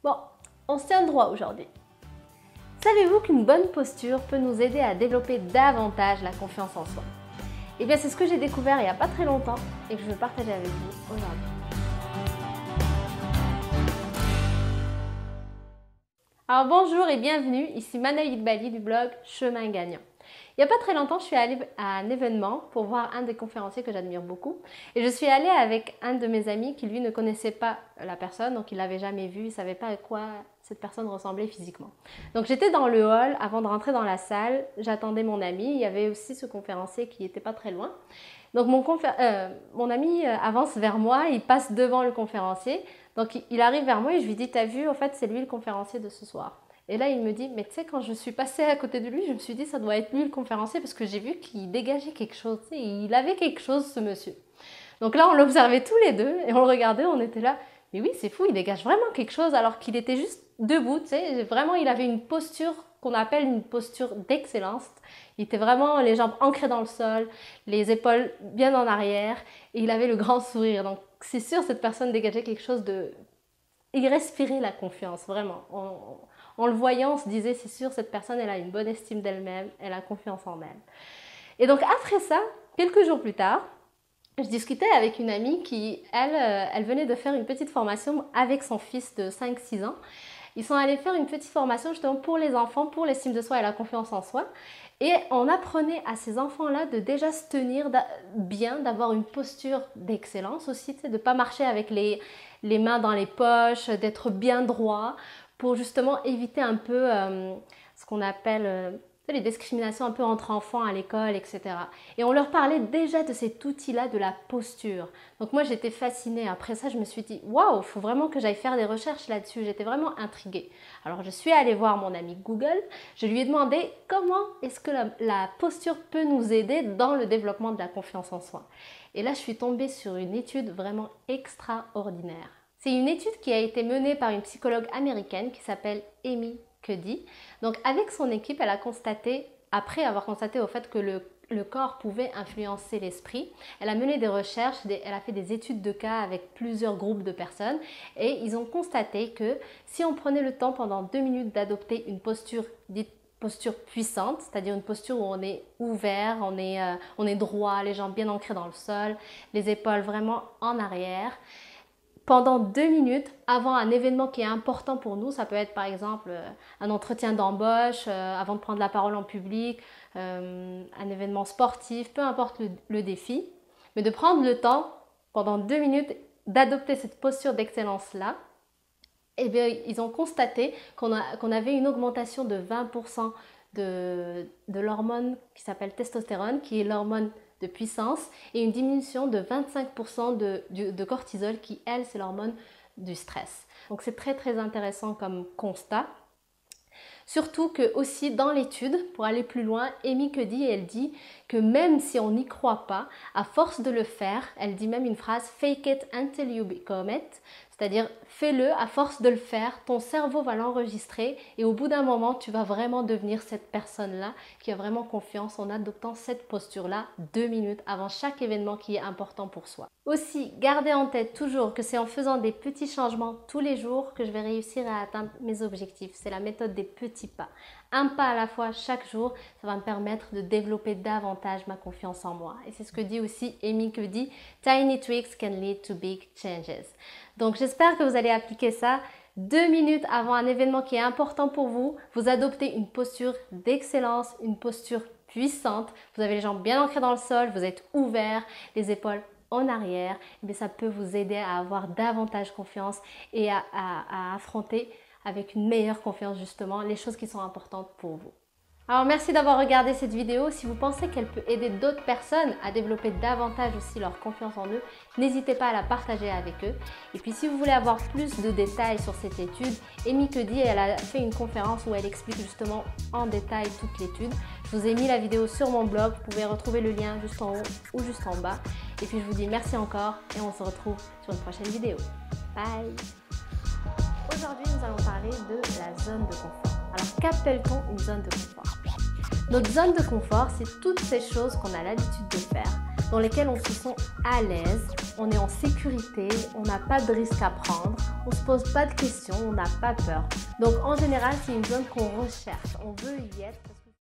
Bon, on se tient droit aujourd'hui. Savez-vous qu'une bonne posture peut nous aider à développer davantage la confiance en soi? Eh bien, c'est ce que j'ai découvert il n'y a pas très longtemps et que je veux partager avec vous aujourd'hui. Alors bonjour et bienvenue, ici Manaï Bali du blog Chemin Gagnant. Il n'y a pas très longtemps, je suis allée à un événement pour voir un des conférenciers que j'admire beaucoup. Et je suis allée avec un de mes amis qui, lui, ne connaissait pas la personne, donc il ne l'avait jamais vue, il ne savait pas à quoi cette personne ressemblait physiquement. Donc j'étais dans le hall, avant de rentrer dans la salle, j'attendais mon ami, il y avait aussi ce conférencier qui n'était pas très loin. Donc mon ami avance vers moi, il passe devant le conférencier, donc il arrive vers moi et je lui dis « T'as vu, en fait, c'est lui le conférencier de ce soir ». Et là, il me dit, mais tu sais, quand je suis passée à côté de lui, je me suis dit, ça doit être lui le conférencier parce que j'ai vu qu'il dégageait quelque chose. Tu sais, il avait quelque chose, ce monsieur. Donc là, on l'observait tous les deux et on le regardait, on était là. Mais oui, c'est fou, il dégage vraiment quelque chose alors qu'il était juste debout. Tu sais, vraiment, il avait une posture qu'on appelle une posture d'excellence. Il était vraiment les jambes ancrées dans le sol, les épaules bien en arrière et il avait le grand sourire. Donc c'est sûr, cette personne dégageait quelque chose de... Il respirait la confiance, vraiment. En le voyant, on se disait, c'est sûr, cette personne, elle a une bonne estime d'elle-même, elle a confiance en elle. Et donc après ça, quelques jours plus tard, je discutais avec une amie qui, elle venait de faire une petite formation avec son fils de 5-6 ans. Ils sont allés faire une petite formation justement pour les enfants, pour l'estime de soi et la confiance en soi. Et on apprenait à ces enfants-là de déjà se tenir bien, d'avoir une posture d'excellence aussi, de ne pas marcher avec les mains dans les poches, d'être bien droit, pour justement éviter un peu ce qu'on appelle les discriminations un peu entre enfants à l'école, etc. Et on leur parlait déjà de cet outil-là, de la posture. Donc moi, j'étais fascinée. Après ça, je me suis dit, waouh, il faut vraiment que j'aille faire des recherches là-dessus. J'étais vraiment intriguée. Alors, je suis allée voir mon ami Google. Je lui ai demandé comment est-ce que la posture peut nous aider dans le développement de la confiance en soi. Et là, je suis tombée sur une étude vraiment extraordinaire. C'est une étude qui a été menée par une psychologue américaine qui s'appelle Amy Cuddy. Donc avec son équipe, elle a constaté, après avoir constaté au fait que le corps pouvait influencer l'esprit, elle a mené des recherches, elle a fait des études de cas avec plusieurs groupes de personnes et ils ont constaté que si on prenait le temps pendant 2 minutes d'adopter une posture dite posture puissante, c'est-à-dire une posture où on est ouvert, on est droit, les jambes bien ancrées dans le sol, les épaules vraiment en arrière, pendant 2 minutes avant un événement qui est important pour nous. Ça peut être par exemple un entretien d'embauche, avant de prendre la parole en public, un événement sportif, peu importe le défi. Mais de prendre le temps pendant 2 minutes d'adopter cette posture d'excellence-là, eh bien, ils ont constaté qu'on avait une augmentation de 20% de l'hormone qui s'appelle testostérone, qui est l'hormone de puissance, et une diminution de 25% de cortisol qui, elle, c'est l'hormone du stress. Donc c'est très très intéressant comme constat. Surtout que aussi dans l'étude, pour aller plus loin, Amy Cuddy, elle dit que même si on n'y croit pas, à force de le faire, elle dit même une phrase « fake it until you become it », c'est-à-dire fais-le, à force de le faire, ton cerveau va l'enregistrer et au bout d'un moment, tu vas vraiment devenir cette personne-là qui a vraiment confiance en adoptant cette posture-là 2 minutes avant chaque événement qui est important pour soi. Aussi, gardez en tête toujours que c'est en faisant des petits changements tous les jours que je vais réussir à atteindre mes objectifs. C'est la méthode des petits pas. Un pas à la fois chaque jour, ça va me permettre de développer davantage ma confiance en moi. Et c'est ce que dit aussi Amy Cuddy, « Tiny tricks can lead to big changes ». Donc j'espère que vous allez appliquer ça. 2 minutes avant un événement qui est important pour vous, vous adoptez une posture d'excellence, une posture puissante. Vous avez les jambes bien ancrées dans le sol, vous êtes ouvert, les épaules en arrière. Et ça peut vous aider à avoir davantage confiance et à affronter avec une meilleure confiance justement les choses qui sont importantes pour vous. Alors merci d'avoir regardé cette vidéo. Si vous pensez qu'elle peut aider d'autres personnes à développer davantage aussi leur confiance en eux, n'hésitez pas à la partager avec eux. Et puis si vous voulez avoir plus de détails sur cette étude, Amy Cuddy, elle a fait une conférence où elle explique justement en détail toute l'étude. Je vous ai mis la vidéo sur mon blog, vous pouvez retrouver le lien juste en haut ou juste en bas. Et puis je vous dis merci encore et on se retrouve sur une prochaine vidéo. Bye! Aujourd'hui, nous allons parler de la zone de confort. Alors, qu'appelle-t-on une zone de confort? Notre zone de confort, c'est toutes ces choses qu'on a l'habitude de faire, dans lesquelles on se sent à l'aise, on est en sécurité, on n'a pas de risque à prendre, on ne se pose pas de questions, on n'a pas peur. Donc en général, c'est une zone qu'on recherche, on veut y être.